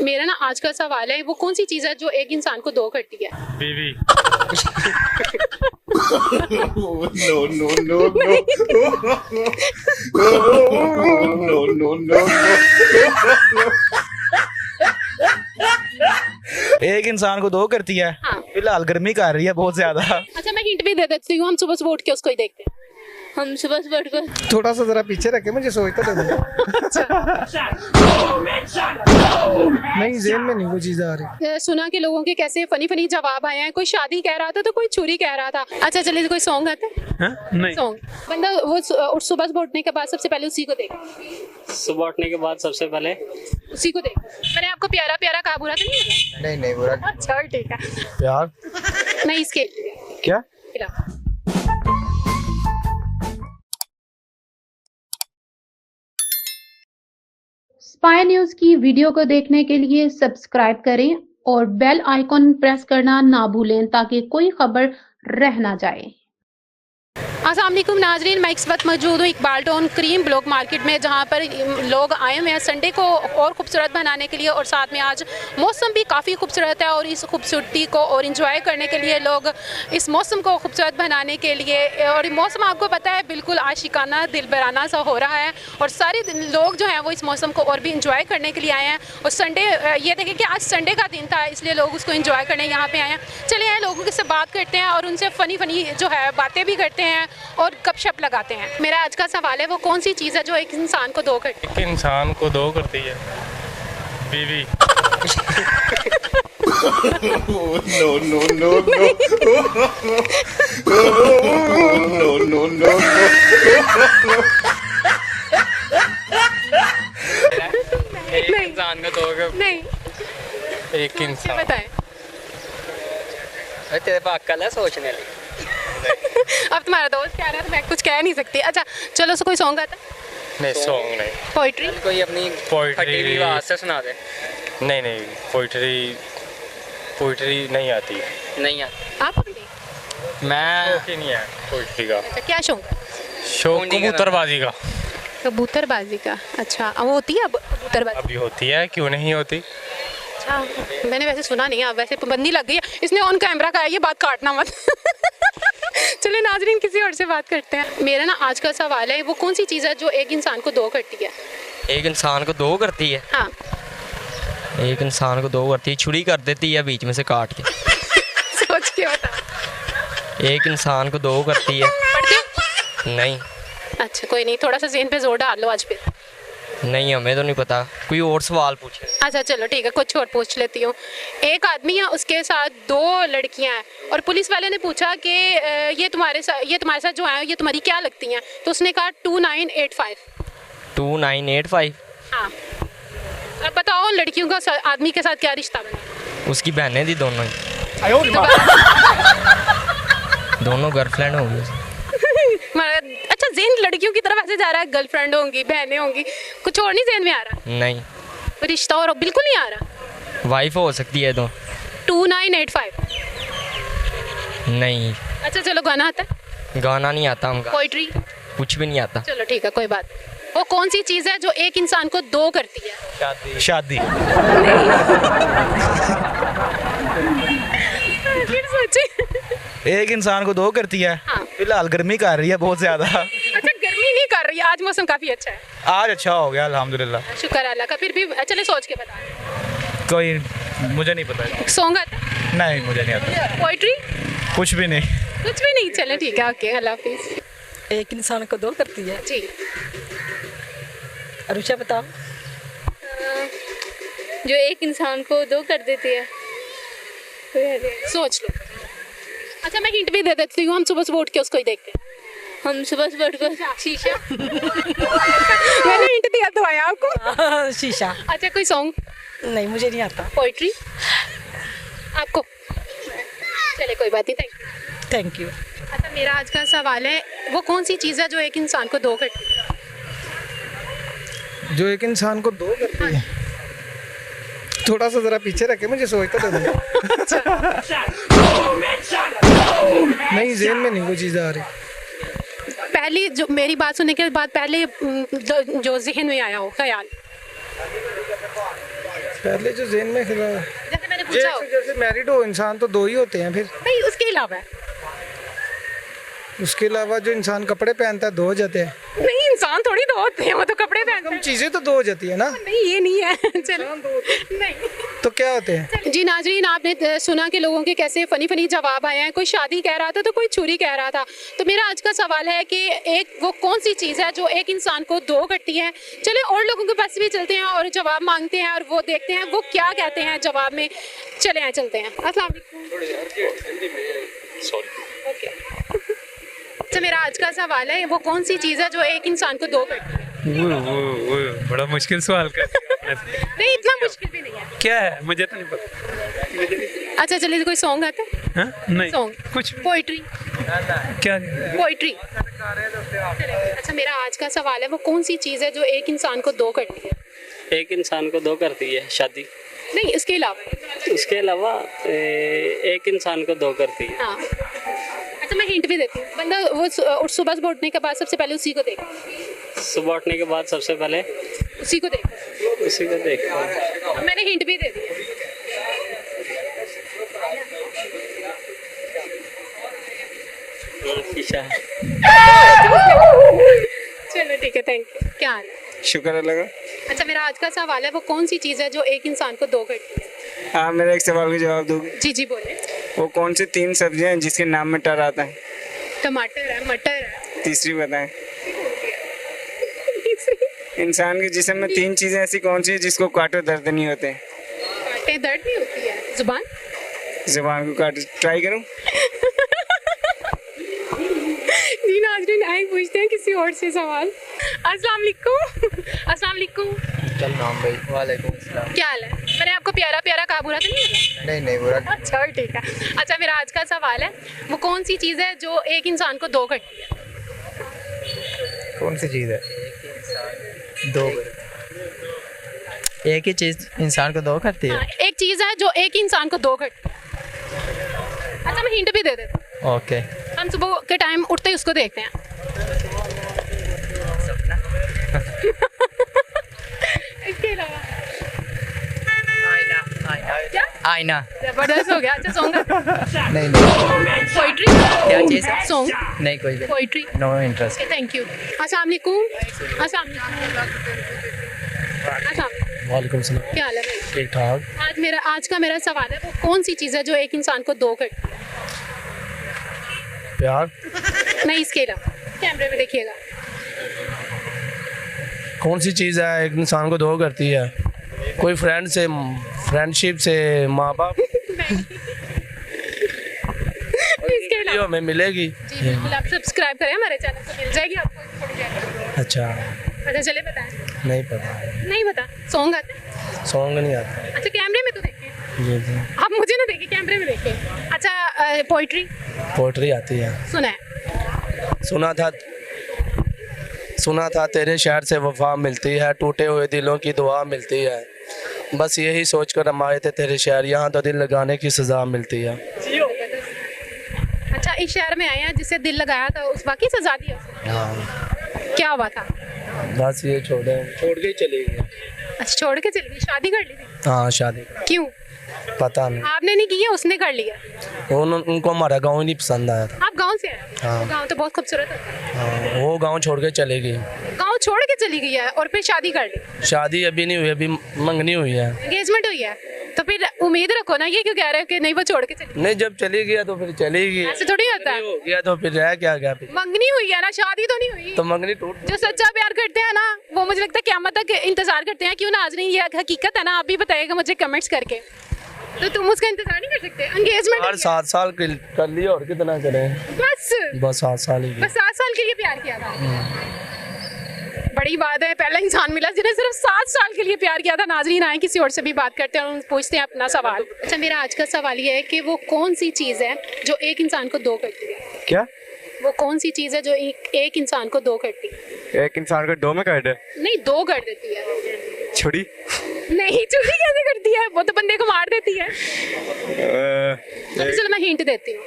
मेरा ना आज का सवाल है, वो कौन सी चीज़ है जो एक इंसान को दो करती है? बीवी। No, no, no, no. No, no, no. एक इंसान को दो करती है। हाँ। फिलहाल गर्मी कर रही है बहुत ज्यादा। अच्छा मैं हिंट भी दे देती हूँ, हम सुबह सुबह उठ के उसको ही देखते हैं। हम सुबह सुबह उठ कर थोड़ा सा जरा पीछे रखे, मुझे सोचता तो नहीं, जेन में नहीं वो चीज आ रही। सुना के लोगों के कैसे फनी फनी जवाब आए हैं, कोई शादी कह रहा था तो कोई छुरी कह रहा था। अच्छा चलिए, कोई सॉन्ग आता है? नहीं। सॉन्ग बंदा वो सुबह सुबह उठने के बाद सबसे पहले उसी को देख, सुबह उठने के बाद सबसे पहले उसी को देख। मैंने आपको प्यारा प्यारा कहा, बुरा तो नहीं लगा? नहीं नहीं बुरा। अच्छा ठीक है। प्यार नहीं, इसके क्या? खिलाफ। स्पाई न्यूज़ की वीडियो को देखने के लिए सब्सक्राइब करें और बेल आइकॉन प्रेस करना ना भूलें ताकि कोई खबर रह ना जाए। अस्सलाम वालेकुम नाजरीन, मैं इस वक्त मौजूद हूँ Iqbal town cream block market में, जहाँ पर लोग आए हुए हैं संडे को और खूबसूरत बनाने के लिए, और साथ में आज मौसम भी काफ़ी खूबसूरत है और इस खूबसूरती को और इन्जॉय करने के लिए लोग इस मौसम को खूबसूरत बनाने के लिए, और मौसम आपको पता है बिल्कुल आशिकाना दिलबराना सा हो रहा है, और सारे लोग जो हैं वो इस मौसम को और भी इंजॉय करने के लिए आए हैं। और संडे, ये देखें कि आज संडे का दिन था, इसलिए लोग उसको इंजॉय करने यहाँ पे आए हैं। चलिए आए लोगों से बात करते हैं और उनसे फ़नी फ़नी जो है बातें भी करते हैं और गपशप लगाते हैं। मेरा आज का सवाल है, वो कौन सी चीज़ है जो एक इंसान को दो करती है? एक इंसान को दो करती है। बीवी। No, no, no, no. No, no, no, no. एक इंसान को दो नहीं, एक इंसान बताएं। तेरे पास अक्ल है सोचने वाली। अब तुम्हारा दोस्त कह रहा है तो मैं कुछ कह नहीं सकती। अच्छा चलो, उसको कोई सॉन्ग आता है? नहीं, सॉन्ग नहीं। पोइट्री? कोई अपनी फटी हुई आवाज से सुना दे। नहीं नहीं, पोइट्री नहीं आती। नहीं आता आप मैं शौक ही नहीं है पोइट्री का। अच्छा, क्या शौक है? शौक कबूतरबाजी का। कबूतरबाजी का? अच्छा, वो होती है कबूतरबाजी? अभी होती है, क्यों नहीं होती? अच्छा, मैंने वैसे सुना नहीं है, वैसे पाबंदी लग गई है, इसने ऑन कैमरा का है, ये बात काटना मत। चलिए नाजरीन, किसी और से बात करते हैं। मेरा ना आज का सवाल है, वो कौन सी चीज़ है जो एक इंसान को दो करती है? एक इंसान को दो करती है? हाँ। एक इंसान को दो करती है, छुरी कर देती है बीच में से काट के। सोच के बता। एक इंसान को दो करती है। पढ़ते हो? नहीं। अच्छा कोई नहीं, थोड़ा सा ज़हन पे जोर डाल लो आज पे। नहीं, हमें तो नहीं पता, कोई और सवाल पूछे। अच्छा चलो ठीक है, कुछ और पूछ लेती हूँ। एक आदमी है, उसके साथ दो लड़कियां हैं, और पुलिस वाले ने पूछा कि ये तुम्हारे साथ जो है ये तुम्हारी क्या लगती हैं? तो उसने कहा 2985। 2985? हाँ। अब बताओ लड़कियों का आदमी के साथ क्या रिश्ता बना? उसकी बहनें थी दोनों ही। दोनों गर्लफ्रेंड होंगी। अच्छा, ज़हन लड़कियों की तरफ ऐसे जा रहा है, गर्लफ्रेंड होंगी, बहनें होंगी, कुछ और नहीं ज़हन में आ रहा? नहीं। रिश्ता और बिल्कुल नहीं आ रहा? वाइफ हो सकती है तो। 2985? नहीं। अच्छा चलो, गाना आता है? गाना नहीं आता हमका। पोइट्री? कुछ भी नहीं आता। चलो ठीक है, कोई बात। वो कौन सी चीज़ है जो एक इंसान को दो करती है? शादी। फिर सोचे। एक इंसान को दो करती है। हाँ। फिलहाल गर्मी कर रही है बहुत ज्यादा। अच्छा, गर्मी नहीं कर रही है, आज मौसम काफी अच्छा है। आज अच्छा हो गया अल्हम्दुलिल्लाह। शुक्र अल्लाह का। फिर भी चले सोच के बता। कोई मुझे नहीं पता। सॉन्ग आता है? नहीं, मुझे नहीं आता। पोइट्री? कुछ भी नहीं। कुछ भी नहीं? चले ठीक है, ओके, अल्लाह हाफिज। एक इंसान को दो करती है। जी। अरुषा बताओ। जो एक इंसान को दो कर देती है। सोच लो। अच्छा मैं हिंट भी दे देती हूँ, हम सुबह सुबह उठ के उसको ही देखते हैं। हम सुबह सुबह उठ कर शीशा। मैंने हिंट दिया तो आया आपको। शीशा। अच्छा कोई सॉन्ग? नहीं, मुझे नहीं आता। पोइट्री? आपको? चले कोई बात नहीं, थैंक यू। अच्छा मेरा आज का सवाल है, वो कौन सी चीज़ है जो एक इंसान को दो करती है? जो एक इंसान को दो करती है? थोड़ा सा जरा पीछे रखे, मुझे सोचता तो नहीं, जेन में नहीं वो चीज़ आ रही। पहली जो मेरी बात सुनने के बाद पहले जो जहन में आया हो ख्याल? पहले जो जेन में खिला जैसे मैंने पूछा हो जैसे मैरिड हो इंसान तो दो ही होते हैं, फिर नहीं उसके अलावा उसके अलावा जो इंसान कपड़े पहनता है दो हो जाते हैं। नहीं इंसान थोड़ी दो होते हैं, वो तो कपड़े पहनते हैं। चीजें तो दो हो जाती है ना। नहीं ये नहीं है चलो नहीं तो क्या होते हैं? जी नाजरीन, आपने सुना कि लोगों के कैसे फनी फनी जवाब आए हैं। कोई शादी कह रहा था तो कोई छुरी कह रहा था। तो मेरा आज का सवाल है कि एक वो कौन सी चीज़ है जो एक इंसान को दो करती है। चले और लोगों के पास भी चलते हैं और जवाब मांगते हैं और वो देखते हैं वो क्या कहते हैं जवाब में। चले हैं चलते हैं। अस्सलाम वालेकुम। ओके अच्छा, मेरा आज का सवाल है वो कौन सी चीज़ है जो एक इंसान को दो करती है। वो बड़ा मुश्किल सवाल कर नहीं इतना मुश्किल भी नहीं है। क्या है मुझे तो नहीं पता। अच्छा चलिए, कोई सॉन्ग आता है? हाँ? नहीं सॉन्ग कुछ पोइट्री क्या पोइट्री। अच्छा मेरा आज का सवाल है वो कौन सी चीज़ है जो एक इंसान को दो करती है। एक इंसान को दो करती है शादी। नहीं इसके अलावा। उसके अलावा एक इंसान को दो करती है। हाँ अच्छा मैं हिंट भी देती हूँ। बंदा वो सुबह से उठने के बाद सबसे पहले उसी को देखा। सुबह उठने के बाद सबसे पहले उसी को देखा। उसी को देखा। मैंने हिंट भी दे दिया। शीशा है। चलो ठीक है, थैंक यू। क्या हाल है? शुक्र अल्लाह का। अच्छा मेरा आज का सवाल है वो कौन सी चीज़ है जो एक इंसान को दो करती है। हाँ, मेरा एक सवाल का जवाब दोगे? जी जी बोले। वो कौन सी 3 सब्जियां हैं जिसके नाम में टर आता है? टमाटर है, मटर है। तीसरी बताएं। इंसान के जिस्म में 3 चीजें ऐसी कौन सी है जिसको काटो दर्द नहीं होते? काटे दर्द नहीं होती है। जुबान। जुबान को काटो। ट्राई करूं? जी नाज़रीन, आए पूछते हैं किसी और से सवाल। अस्सलाम वालेकुम। अस्सलाम वालेकुम। चल नाम भाई। वालेकुम अस्सलाम। क्या हाल है? मैंने आपको प्यारा प्यारा कहा, बुरा तो नहीं लगा? नहीं नहीं बुरा। अच्छा ठीक है। अच्छा मेरा आज का सवाल है वो कौन सी चीज़ है जो एक इंसान को दो करती है। कौन सी चीज़ है? दो। एक ही चीज़ इंसान को दो करती है। हाँ, एक चीज़ है जो एक इंसान को दो करती है। अच्छा मैं हिंट भी दे देती हूँ। ओके। हम सुबह के टाइम उठते ही उसको देखते हैं। इसके अलावा क्या? आईना। जबरदस्त हो गया। अच्छा सॉन्ग नहीं नहीं। पोइट्री। क्या चीज़ है? सॉन्ग नहीं कोई भी। Poetry. No interest. Thank you. अस्सलाम वालेकुम। अस्सलाम वालेकुम। वालेकुम सलाम। क्या हाल है भाई? ठीक ठाक। आज का मेरा सवाल है वो कौन सी चीज़ है जो एक इंसान को दो करती है। प्यार। नहीं इसके अलावा। कैमरे में देखिएगा। कौन सी चीज़ है एक इंसान को दो करती है? कोई फ्रेंड से, फ्रेंडशिप से, माँ बाप इसके अलावा में मिलेगी। जी बिल्कुल, आप सब्सक्राइब करें हमारे चैनल को, मिल जाएगी आपको थोड़ी देर। अच्छा अच्छा चले बताएं। नहीं पता। नहीं बता। सॉन्ग आते हैं? सॉन्ग नहीं आता। अच्छा कैमरे में तो देखें। जी जी। आप मुझे ना देखिए, कैमरे में देखें। अच्छा पोइट्री पोइट्री आती है। सुना है? सुना था तेरे शहर से वफा मिलती है, टूटे हुए दिलों की दुआ मिलती है, बस यही सोच कर हम आए थे तेरे शहर, यहाँ तो दिल लगाने की सज़ा मिलती है। अच्छा इस शहर में आए हैं जिससे दिल लगाया था उस बाकी सजा दी उसने? हाँ क्या हुआ था? बस ये छोड़ के ही चली गई। अच्छा छोड़ के चली गई। शादी कर ली थी? हाँ शादी। क्यों? पता नहीं, आपने नहीं की है, उसने कर लिया। उनको हमारा गाँव नहीं पसंद आया था। आप गांव से हैं? हाँ। गांव तो बहुत खूबसूरत होता है। हाँ, वो गाँव छोड़ के चली गई। गांव छोड़ के चली गई है और फिर शादी कर ली? शादी अभी नहीं हुई, अभी मंगनी हुई है। एंगेजमेंट हुई है तो फिर उम्मीद रखो ना, ये क्यों कह रहे हो कि नहीं वो छोड़ के चली? नहीं, जब चली गया तो फिर चली गई। ऐसे थोड़ी होता है। हो गया तो फिर रह क्या गया? फिर मंगनी हुई है ना, शादी तो नहीं हुई। तो मंगनी टूट। जो सच्चा प्यार करते हैं ना वो मुझे लगता है क़यामत तक इंतजार करते हैं। क्यों नाज़रीन, ये हकीकत है ना, आप भी बताइएगा मुझे कमेंट्स करके। तो तुम उसका इंतजार नहीं कर सकते? एंगेजमेंट हर 7 साल कर लिया, और कितना करें? बस 7 साल ही। बस 7 साल के लिए प्यार किया था। बड़ी बात है, पहला इंसान मिला जिन्हें सिर्फ 7 साल के लिए प्यार किया था। नाज़रीन आए किसी और से भी बात करते हैं और पूछते हैं अपना सवाल। अच्छा मेरा आज का सवाल ये है कि वो कौन सी चीज़ है जो एक इंसान को दो करती है। क्या? वो कौन सी चीज़ है जो एक इंसान को दो करती है? एक इंसान को दो में कर दे। नहीं, दो कर देती है। छुरी। नहीं, चोरी कैसे करती है? वो तो बंदे को मार देती है। चलो मैं हिंट देती हूँ।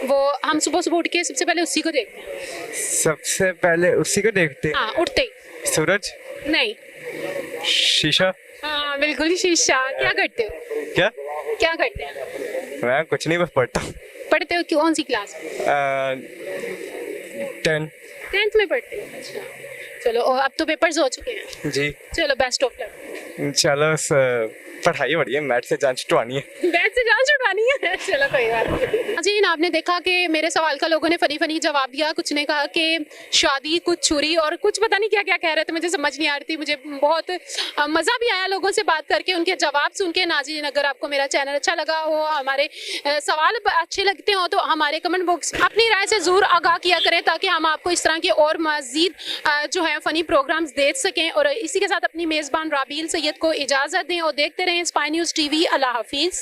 वो हम सुबह सुबह उठ के सबसे पहले उसी को देखते हैं। सबसे पहले उसी को देखते हैं। हाँ, उठते ही। सूरज। नहीं। शीशा। हाँ बिल्कुल, शीशा। क्या करते हो? क्या क्या करते हैं? मैं कुछ नहीं, बस पढ़ता हूँ। पढ़ते हो? कौन सी क्लास में? 10th में पढ़ते हो? अच्छा, चलो अब तो पेपर्स हो चुके हैं। जी। चलो बेस्ट ऑफ लक। चलो पढ़ाई बढ़िया, मैथ से जान छुटवानी है। बैच से जान छुड़वानी है। चलो कोई बात नहीं। जी, आपने देखा कि मेरे सवाल का लोगों ने फनी जवाब दिया। कुछ ने कहा कि शादी, कुछ छुरी, और कुछ पता नहीं क्या क्या कह रहे थे, मुझे समझ नहीं आ रही थी। मुझे बहुत मज़ा भी आया लोगों से बात करके, उनके जवाब सुन के। नाज़रीन, अगर आपको मेरा चैनल अच्छा लगा हो, हमारे सवाल अच्छे लगते हो, तो हमारे कमेंट बॉक्स अपनी राय से ज़रूर आगाह किया करें, ताकि हम आपको इस तरह के और मज़ीद जो है फ़नी प्रोग्राम्स दे सकें। और इसी के साथ अपनी मेज़बान राबील सैयद को इजाज़त दें और देखते रहें स्पाई न्यूज़ TV। अल्लाह हाफिज़।